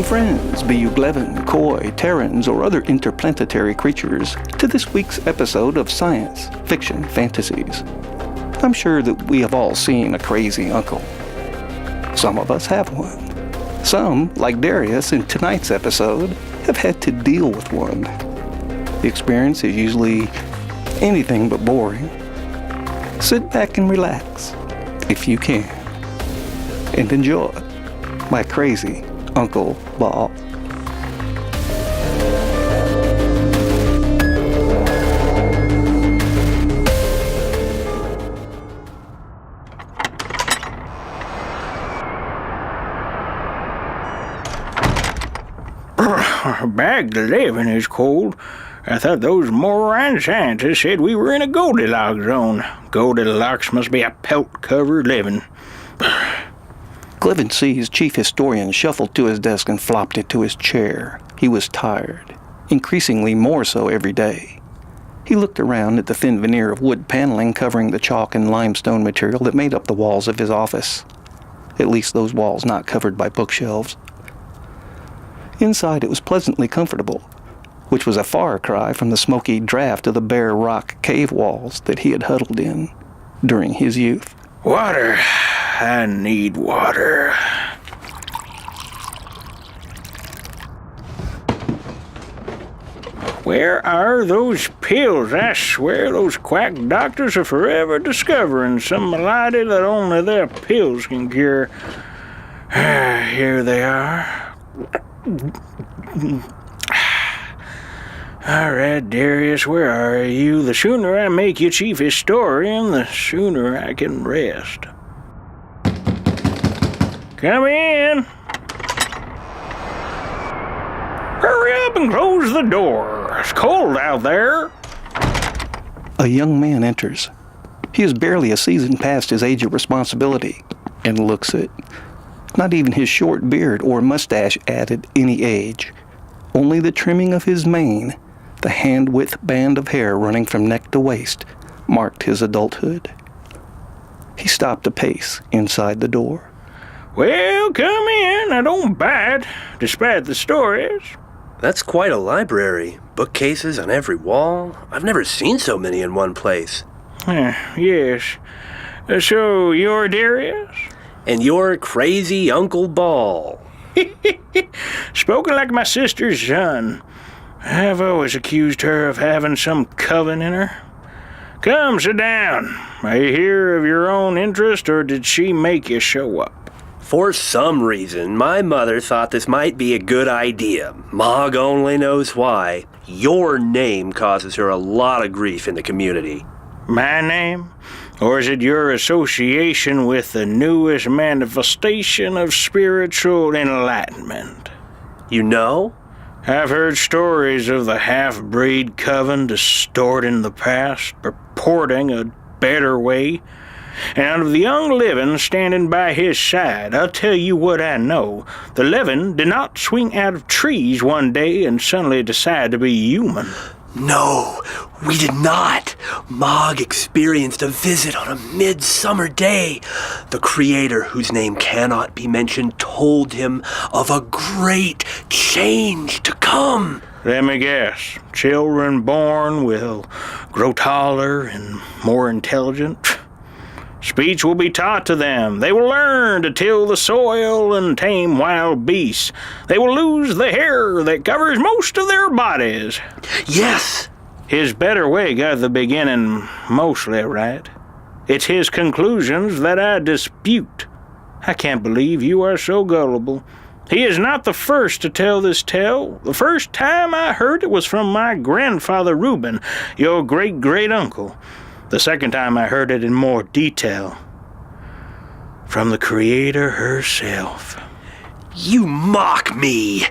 Welcome friends, be you Glevin, Koi, Terrans, or other interplanetary creatures, to this week's episode of Science Fiction Fantasies. I'm sure that we have all seen a crazy uncle. Some of us have one. Some, like Darius in tonight's episode, have had to deal with one. The experience is usually anything but boring. Sit back and relax, if you can, and enjoy my crazy Uncle Ball. Back to living is cold. I thought those moron scientists said we were in a Goldilocks zone. Goldilocks must be a pelt-covered living. Glevin C's chief historian shuffled to his desk and flopped into his chair. He was tired, increasingly more so every day. He looked around at the thin veneer of wood paneling covering the chalk and limestone material that made up the walls of his office. At least those walls not covered by bookshelves. Inside it was pleasantly comfortable, which was a far cry from the smoky draft of the bare rock cave walls that he had huddled in during his youth. Water. I need water. Where are those pills? I swear those quack doctors are forever discovering some malady that only their pills can cure. Here they are. All right, Darius, where are you? The sooner I make you chief historian, the sooner I can rest. Come in. Hurry up and close the door. It's cold out there. A young man enters. He is barely a season past his age of responsibility, and looks it. Not even his short beard or mustache added any age. Only the trimming of his mane, the hand-width band of hair running from neck to waist, marked his adulthood. He stopped a pace inside the door. Well, come in. I don't bite, despite the stories. That's quite a library. Bookcases on every wall. I've never seen so many in one place. Yes. So, you're Darius? And you're crazy Uncle Ball. Spoken like my sister's son. I've always accused her of having some coven in her. Come, sit down. Are you here of your own interest, or did she make you show up? For some reason, my mother thought this might be a good idea. Mog only knows why. Your name causes her a lot of grief in the community. My name? Or is it your association with the newest manifestation of spiritual enlightenment? You know? I've heard stories of the half-breed coven distorting the past, purporting a better way. And out of the young living standing by his side, I'll tell you what I know. The living did not swing out of trees one day and suddenly decide to be human. No, we did not. Mog experienced a visit on a midsummer day. The creator, whose name cannot be mentioned, told him of a great change to come. Let me guess. Children born will grow taller and more intelligent. Speech will be taught to them. They will learn to till the soil and tame wild beasts. They will lose the hair that covers most of their bodies. Yes. His better way got the beginning mostly right. It's his conclusions that I dispute. I can't believe you are so gullible. He is not the first to tell this tale. The first time I heard it was from my grandfather Reuben, your great-great-uncle. The second time I heard it in more detail from the Creator herself. You mock me!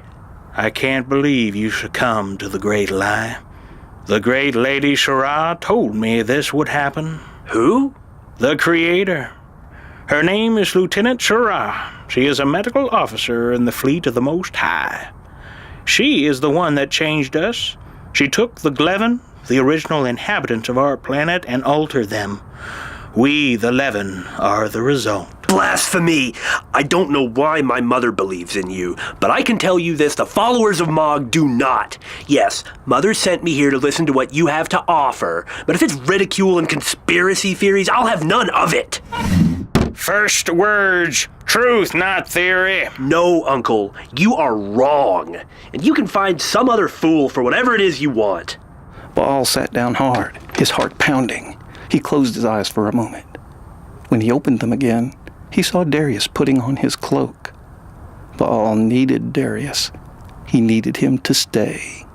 I can't believe you succumbed to the great lie. The great Lady Shara told me this would happen. Who? The Creator. Her name is Lieutenant Shara. She is a medical officer in the fleet of the Most High. She is the one that changed us. She took the Glevin, the original inhabitants of our planet, and altered them. We, the Levin, are the result. Blasphemy! I don't know why my mother believes in you, but I can tell you this, the followers of Mog do not. Yes, Mother sent me here to listen to what you have to offer, but if it's ridicule and conspiracy theories, I'll have none of it. First words, truth, not theory. No, Uncle, you are wrong, and you can find some other fool for whatever it is you want. Baal sat down hard, his heart pounding. He closed his eyes for a moment. When he opened them again, he saw Darius putting on his cloak. Baal needed Darius. He needed him to stay.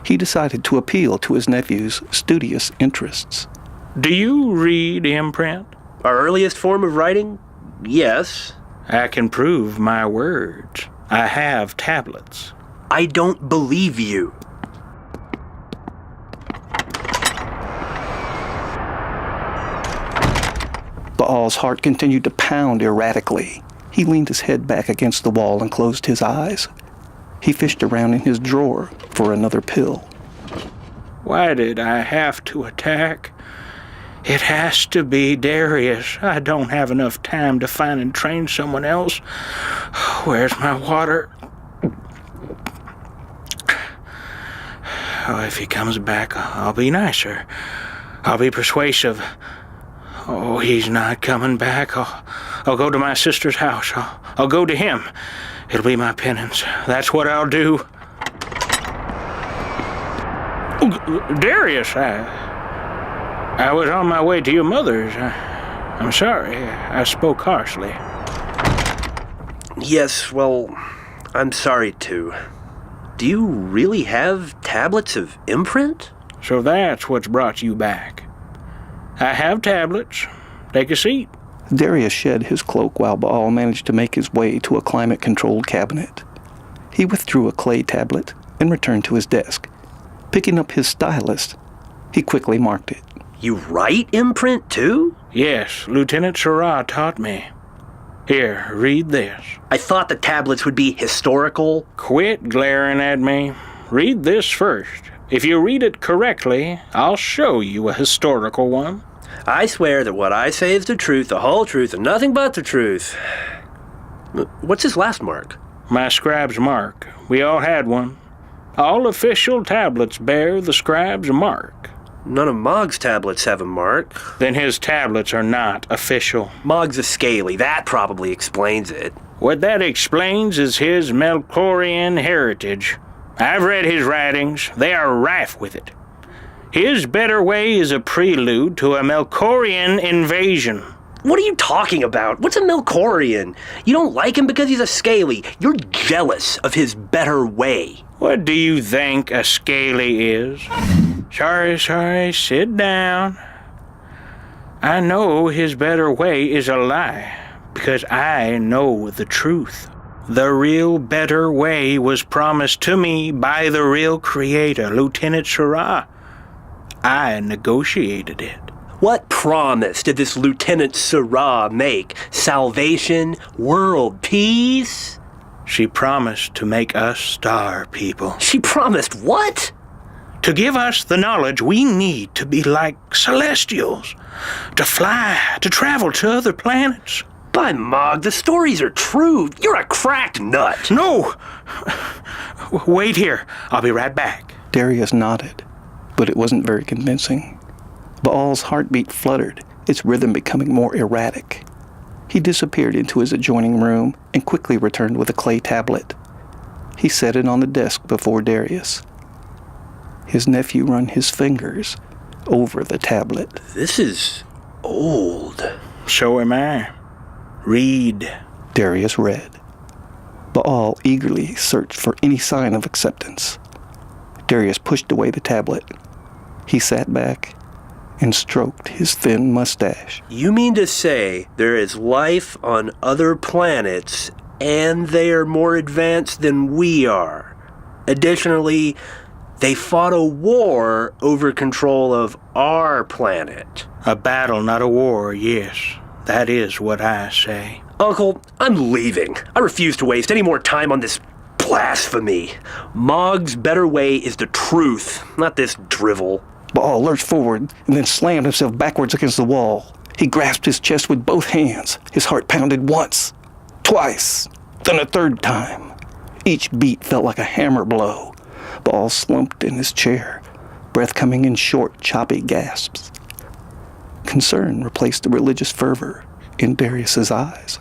He decided to appeal to his nephew's studious interests. Do you read imprint? Our earliest form of writing? Yes. I can prove my words. I have tablets. I don't believe you. Baal's heart continued to pound erratically. He leaned his head back against the wall and closed his eyes. He fished around in his drawer for another pill. Why did I have to attack? It has to be Darius. I don't have enough time to find and train someone else. Where's my water? Oh, if he comes back, I'll be nicer. I'll be persuasive. Oh, he's not coming back. I'll go to my sister's house. I'll go to him. It'll be my penance. That's what I'll do. Oh, Darius, I was on my way to your mother's. I'm sorry. I spoke harshly. Yes, well, I'm sorry too. Do you really have tablets of imprint? So that's what's brought you back. I have tablets. Take a seat. Darius shed his cloak while Baal managed to make his way to a climate-controlled cabinet. He withdrew a clay tablet and returned to his desk. Picking up his stylus, he quickly marked it. You write imprint too? Yes, Lieutenant Sarah taught me. Here, read this. I thought the tablets would be historical. Quit glaring at me. Read this first. If you read it correctly, I'll show you a historical one. I swear that what I say is the truth, the whole truth, and nothing but the truth. What's this last mark? My scribe's mark. We all had one. All official tablets bear the scribe's mark. None of Mog's tablets have a mark. Then his tablets are not official. Mog's a scaly. That probably explains it. What that explains is his Melkorian heritage. I've read his writings. They are rife with it. His better way is a prelude to a Melkorian invasion. What are you talking about? What's a Melkorian? You don't like him because he's a scaly. You're jealous of his better way. What do you think a scaly is? Sorry, sit down. I know his better way is a lie, because I know the truth. The real better way was promised to me by the real creator, Lieutenant Sarah. I negotiated it. What promise did this Lieutenant Sarah make? Salvation? World peace? She promised to make us star people. She promised what? To give us the knowledge we need to be like celestials. To fly, to travel to other planets. By Mog, the stories are true. You're a cracked nut. No! Wait here. I'll be right back. Darius nodded, but it wasn't very convincing. Baal's heartbeat fluttered, its rhythm becoming more erratic. He disappeared into his adjoining room and quickly returned with a clay tablet. He set it on the desk before Darius. His nephew ran his fingers over the tablet. This is old. So am I. Read. Darius read. Baal eagerly searched for any sign of acceptance. Darius pushed away the tablet. He sat back and stroked his thin mustache. You mean to say there is life on other planets and they are more advanced than we are? Additionally, they fought a war over control of our planet. A battle, not a war, yes. That is what I say. Uncle, I'm leaving. I refuse to waste any more time on this blasphemy. Mog's better way is the truth, not this drivel. Baal lurched forward and then slammed himself backwards against the wall. He grasped his chest with both hands. His heart pounded once, twice, then a third time. Each beat felt like a hammer blow. Ball slumped in his chair, breath coming in short, choppy gasps. Concern replaced the religious fervor in Darius's eyes.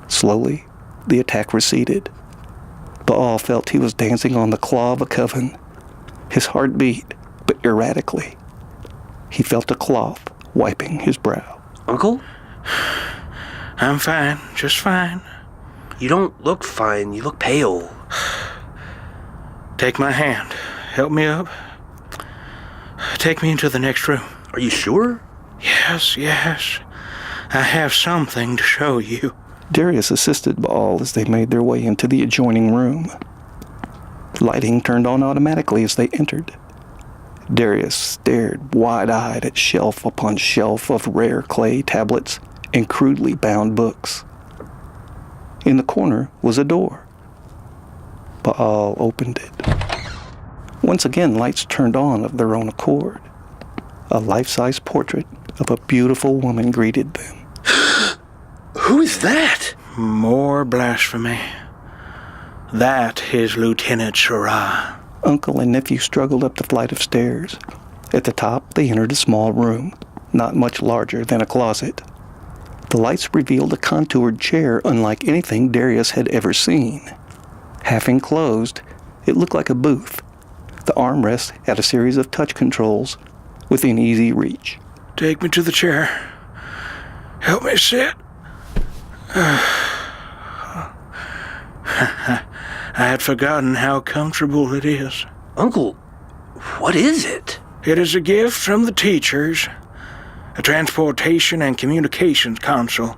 Slowly, the attack receded. Baal felt he was dancing on the claw of a coven. His heart beat, but erratically. He felt a cloth wiping his brow. Uncle? I'm fine, just fine. You don't look fine. You look pale. Take my hand. Help me up. Take me into the next room. Are you sure? Yes. I have something to show you. Darius assisted Baal as they made their way into the adjoining room. Lighting turned on automatically as they entered. Darius stared wide-eyed at shelf upon shelf of rare clay tablets and crudely bound books. In the corner was a door. Baal opened it. Once again, lights turned on of their own accord. A life-size portrait of a beautiful woman greeted them. Who is that? More blasphemy. That is Lieutenant Sarah. Uncle and nephew struggled up the flight of stairs. At the top, they entered a small room, not much larger than a closet. The lights revealed a contoured chair unlike anything Darius had ever seen. Half enclosed, it looked like a booth. The armrest had a series of touch controls within easy reach. Take me to the chair. Help me sit. I had forgotten how comfortable it is. Uncle, what is it? It is a gift from the teachers, a transportation and communications console.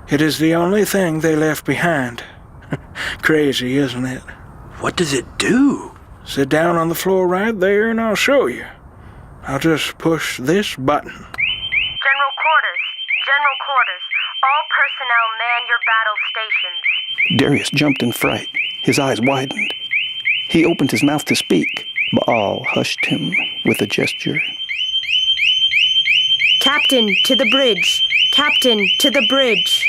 It is the only thing they left behind. Crazy, isn't it? What does it do? Sit down on the floor right there and I'll show you. I'll just push this button. General quarters. All personnel man your battle stations. Darius jumped in fright. His eyes widened. He opened his mouth to speak. Baal hushed him with a gesture. Captain, to the bridge. Captain, to the bridge.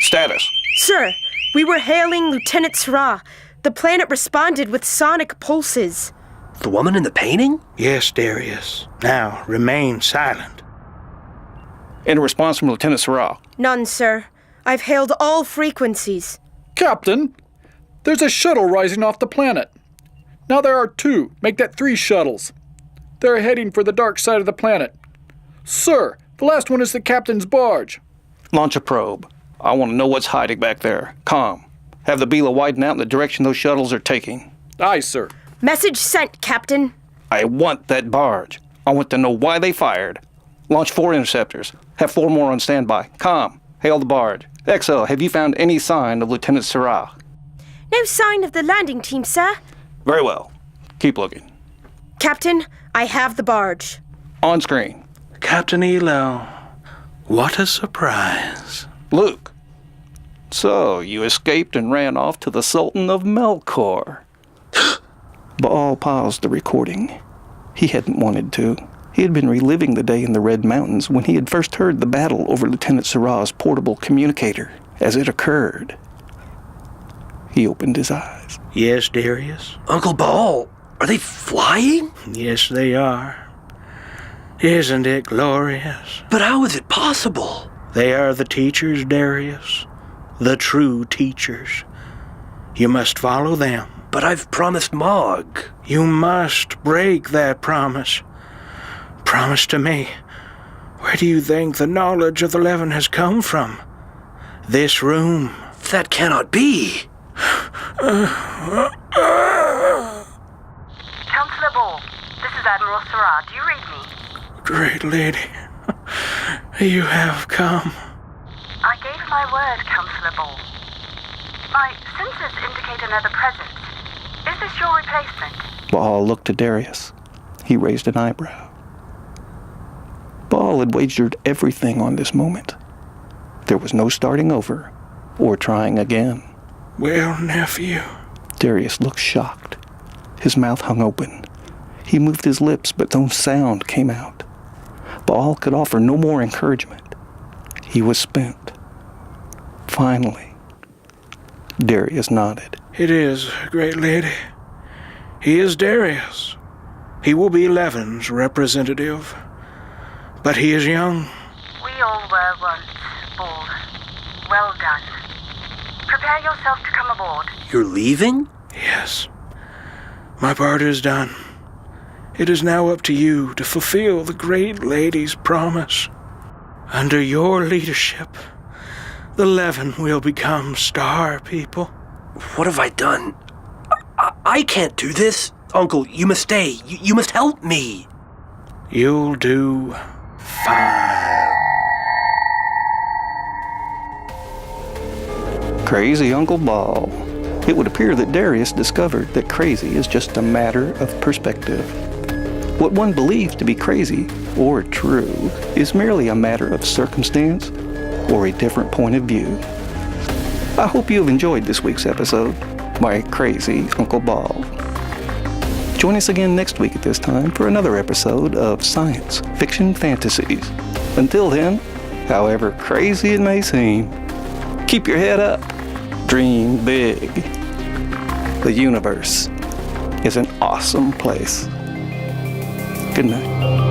Status. Sir, we were hailing Lieutenant Sarah. The planet responded with sonic pulses. The woman in the painting? Yes, Darius. Now, remain silent. In response from Lieutenant Sarah. None, sir. I've hailed all frequencies. Captain, there's a shuttle rising off the planet. Now there are 2. Make that 3 shuttles. They're heading for the dark side of the planet. Sir, the last one is the captain's barge. Launch a probe. I want to know what's hiding back there. Comm. Have the Bela widen out in the direction those shuttles are taking. Aye, sir. Message sent, Captain. I want that barge. I want to know why they fired. Launch 4 interceptors. Have 4 more on standby. Comm. Hail the barge. XO, have you found any sign of Lieutenant Sarah? No sign of the landing team, sir. Very well. Keep looking. Captain, I have the barge. On screen. Captain Elo, what a surprise. Luke. So, you escaped and ran off to the Sultan of Melkor. Baal paused the recording. He hadn't wanted to. He had been reliving the day in the Red Mountains when he had first heard the battle over Lieutenant Sarah's portable communicator as it occurred. He opened his eyes. Yes, Darius? Uncle Baal, are they flying? Yes, they are. Isn't it glorious? But how is it possible? They are the teachers, Darius. The true teachers. You must follow them. But I've promised Mog. You must break that promise. Promise to me. Where do you think the knowledge of the 11 has come from? This room. That cannot be. Counselor Ball, this is Admiral Sarah. Do you read me? Great lady, you have come. I gave my word, Counselor Ball. My sensors indicate another presence. Is this your replacement? Baal looked to Darius. He raised an eyebrow. Baal had wagered everything on this moment. There was no starting over or trying again. Well, nephew. Darius looked shocked. His mouth hung open. He moved his lips, but no sound came out. Baal could offer no more encouragement. He was spent. Finally, Darius nodded. It is, great lady. He is Darius. He will be Levin's representative. But he is young. We all were once, Ball. Well done. Prepare yourself to come aboard. You're leaving? Yes. My part is done. It is now up to you to fulfill the great lady's promise. Under your leadership, the Levin will become star people. What have I done? I can't do this. Uncle, you must stay. You must help me. You'll do fine. Crazy Uncle Baal. It would appear that Darius discovered that crazy is just a matter of perspective. What one believes to be crazy or true is merely a matter of circumstance or a different point of view. I hope you have enjoyed this week's episode, My Crazy Uncle Baal. Join us again next week at this time for another episode of Science Fiction Fantasies. Until then, however crazy it may seem, keep your head up, dream big. The universe is an awesome place. Good night.